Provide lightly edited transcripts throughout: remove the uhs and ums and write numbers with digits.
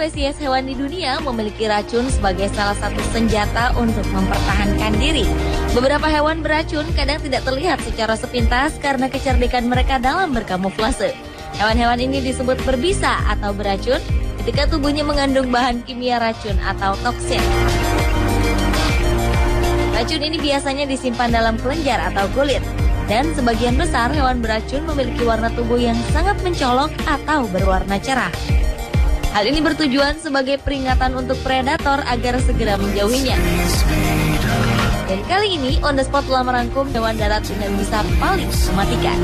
spesies hewan di dunia memiliki racun sebagai salah satu senjata untuk mempertahankan diri. Beberapa hewan beracun kadang tidak terlihat secara sepintas karena kecerdikan mereka dalam berkamuflase. Hewan-hewan ini disebut berbisa atau beracun ketika tubuhnya mengandung bahan kimia racun atau toksin. Racun ini biasanya disimpan dalam kelenjar atau kulit. Dan sebagian besar hewan beracun memiliki warna tubuh yang sangat mencolok atau berwarna cerah. Hal ini bertujuan sebagai peringatan untuk predator agar segera menjauhinya. Dan kali ini On The Spot telah merangkum hewan darat dengan bisa paling mematikan.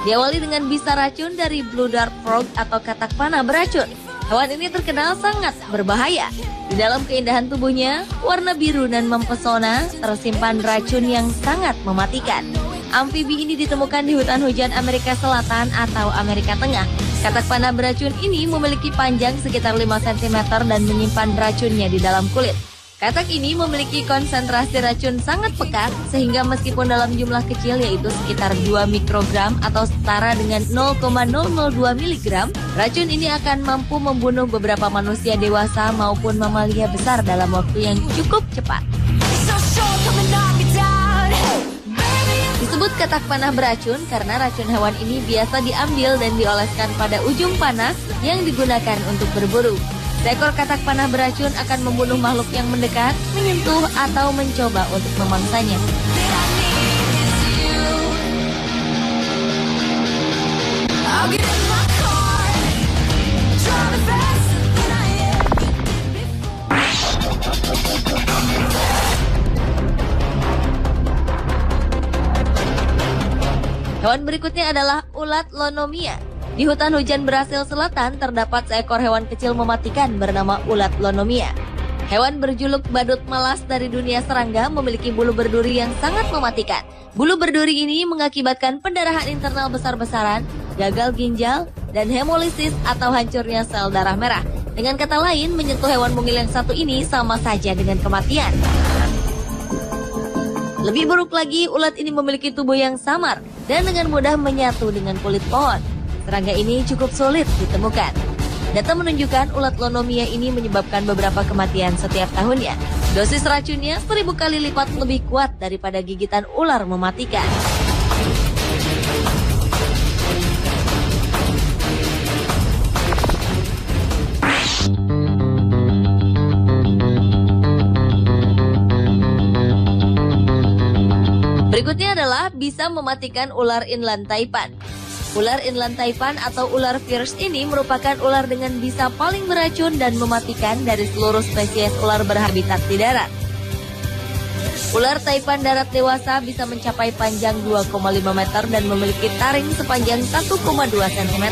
Diawali dengan bisa racun dari blue dart frog atau katak panah beracun. Hewan ini terkenal sangat berbahaya. Di dalam keindahan tubuhnya, warna biru dan mempesona, tersimpan racun yang sangat mematikan. Amfibi ini ditemukan di hutan hujan Amerika Selatan atau Amerika Tengah. Katak panah beracun ini memiliki panjang sekitar 5 cm dan menyimpan racunnya di dalam kulit. Katak ini memiliki konsentrasi racun sangat pekat sehingga meskipun dalam jumlah kecil yaitu sekitar 2 mikrogram atau setara dengan 0,002 miligram, racun ini akan mampu membunuh beberapa manusia dewasa maupun mamalia besar dalam waktu yang cukup cepat. Disebut katak panah beracun karena racun hewan ini biasa diambil dan dioleskan pada ujung panah yang digunakan untuk berburu. Seekor katak panah beracun akan membunuh makhluk yang mendekat, menyentuh, atau mencoba untuk memangsanya. Hewan berikutnya adalah ulat lonomia. Di hutan hujan Brasil Selatan terdapat seekor hewan kecil mematikan bernama ulat lonomia. Hewan berjuluk badut malas dari dunia serangga memiliki bulu berduri yang sangat mematikan. Bulu berduri ini mengakibatkan pendarahan internal besar-besaran, gagal ginjal, dan hemolisis atau hancurnya sel darah merah. Dengan kata lain, menyentuh hewan mungil yang satu ini sama saja dengan kematian. Lebih buruk lagi, ulat ini memiliki tubuh yang samar dan dengan mudah menyatu dengan kulit pohon. Serangga ini cukup sulit ditemukan. Data menunjukkan ulat lonomia ini menyebabkan beberapa kematian setiap tahunnya. Dosis racunnya 1000 kali lipat lebih kuat daripada gigitan ular mematikan. Berikutnya adalah bisa mematikan ular inland taipan. Ular inland taipan atau ular fierce ini merupakan ular dengan bisa paling beracun dan mematikan dari seluruh spesies ular berhabitat di darat. Ular taipan darat dewasa bisa mencapai panjang 2,5 meter dan memiliki taring sepanjang 1,2 cm.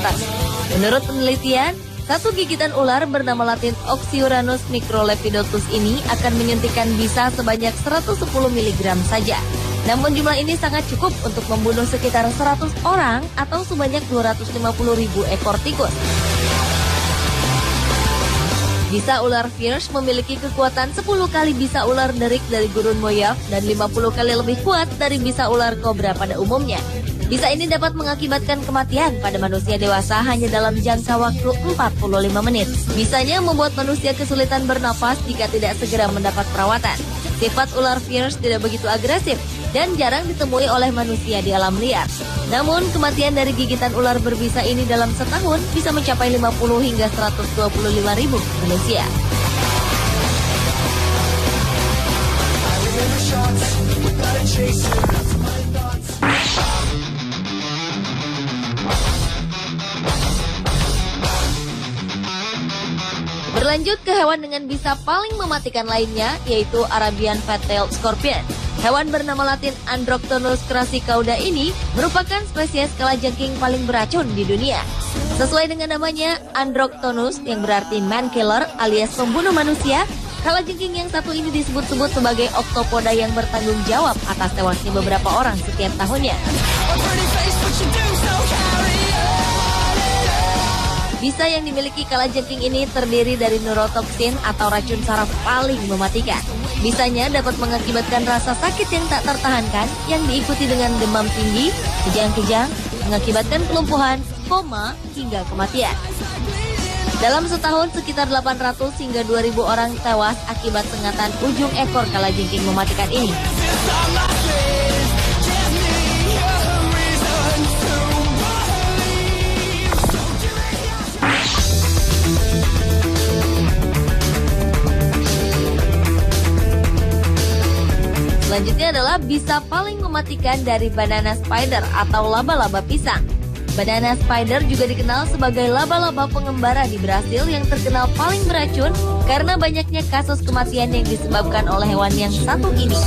Menurut penelitian, satu gigitan ular bernama latin Oxyuranus microlepidotus ini akan menyuntikkan bisa sebanyak 110 mg saja. Namun jumlah ini sangat cukup untuk membunuh sekitar 100 orang atau sebanyak 250.000 ekor tikus. Bisa ular fierce memiliki kekuatan 10 kali bisa ular derik dari gurun moyaf dan 50 kali lebih kuat dari bisa ular kobra pada umumnya. Bisa ini dapat mengakibatkan kematian pada manusia dewasa hanya dalam jangka waktu 45 menit. Bisanya membuat manusia kesulitan bernapas jika tidak segera mendapat perawatan. Sifat ular fierce tidak begitu agresif dan jarang ditemui oleh manusia di alam liar. Namun, kematian dari gigitan ular berbisa ini dalam setahun bisa mencapai 50 hingga 125.000 manusia. Berlanjut ke hewan dengan bisa paling mematikan lainnya, yaitu Arabian Fat-tailed Scorpion. Hewan bernama latin Androctonus crassicauda ini merupakan spesies kalajengking paling beracun di dunia. Sesuai dengan namanya, Androctonus yang berarti man killer alias pembunuh manusia, kalajengking yang satu ini disebut-sebut sebagai oktopoda yang bertanggung jawab atas tewasnya beberapa orang setiap tahunnya. Bisa yang dimiliki kalajengking ini terdiri dari neurotoksin atau racun saraf paling mematikan. Bisanya dapat mengakibatkan rasa sakit yang tak tertahankan yang diikuti dengan demam tinggi, kejang-kejang, mengakibatkan kelumpuhan, koma, hingga kematian. Dalam setahun sekitar 800 hingga 2000 orang tewas akibat sengatan ujung ekor kalajengking mematikan ini. Selanjutnya adalah bisa paling mematikan dari banana spider atau laba-laba pisang. Banana spider juga dikenal sebagai laba-laba pengembara di Brasil yang terkenal paling beracun karena banyaknya kasus kematian yang disebabkan oleh hewan yang satu ini.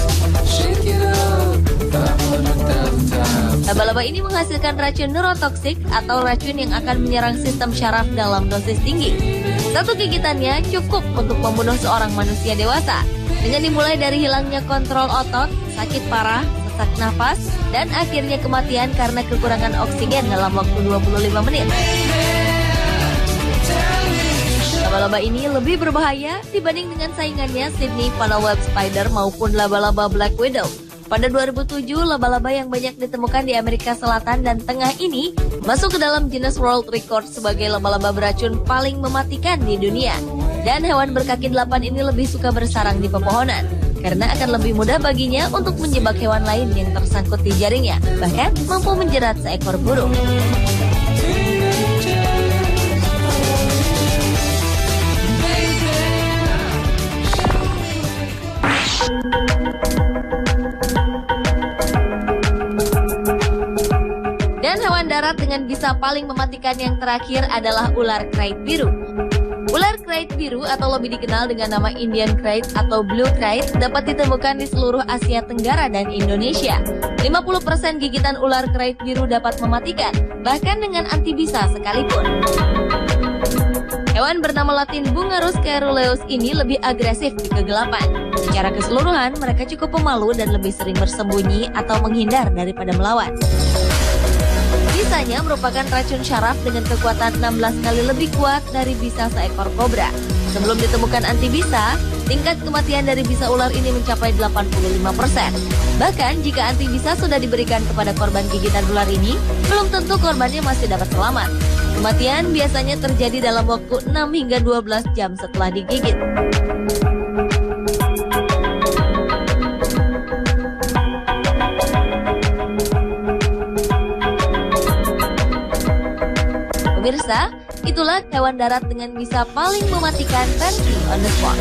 Laba-laba ini menghasilkan racun neurotoksik atau racun yang akan menyerang sistem syaraf dalam dosis tinggi. Satu gigitannya cukup untuk membunuh seorang manusia dewasa, dengan dimulai dari hilangnya kontrol otot, sakit parah, sesak nafas, dan akhirnya kematian karena kekurangan oksigen dalam waktu 25 menit. Laba-laba ini lebih berbahaya dibanding dengan saingannya Sydney Funnel Web Spider maupun laba-laba Black Widow. Pada 2007, laba-laba yang banyak ditemukan di Amerika Selatan dan Tengah ini masuk ke dalam Guinness World Record sebagai laba-laba beracun paling mematikan di dunia. Dan hewan berkaki 8 ini lebih suka bersarang di pepohonan, karena akan lebih mudah baginya untuk menjebak hewan lain yang tersangkut di jaringnya, bahkan mampu menjerat seekor burung. Dan hewan darat dengan bisa paling mematikan yang terakhir adalah ular krait biru. Ular krait biru atau lebih dikenal dengan nama Indian krait atau blue krait dapat ditemukan di seluruh Asia Tenggara dan Indonesia. 50% gigitan ular krait biru dapat mematikan, bahkan dengan antibisa sekalipun. Hewan bernama latin Bungarus caeruleus ini lebih agresif di kegelapan. Secara keseluruhan, mereka cukup pemalu dan lebih sering bersembunyi atau menghindar daripada melawan. Bisanya merupakan racun syaraf dengan kekuatan 16 kali lebih kuat dari bisa seekor kobra. Sebelum ditemukan antibisa, tingkat kematian dari bisa ular ini mencapai 85%. Bahkan jika antibisa sudah diberikan kepada korban gigitan ular ini, belum tentu korbannya masih dapat selamat. Kematian biasanya terjadi dalam waktu 6 hingga 12 jam setelah digigit. Pemirsa, itulah hewan darat dengan bisa paling mematikan versi On The Spot.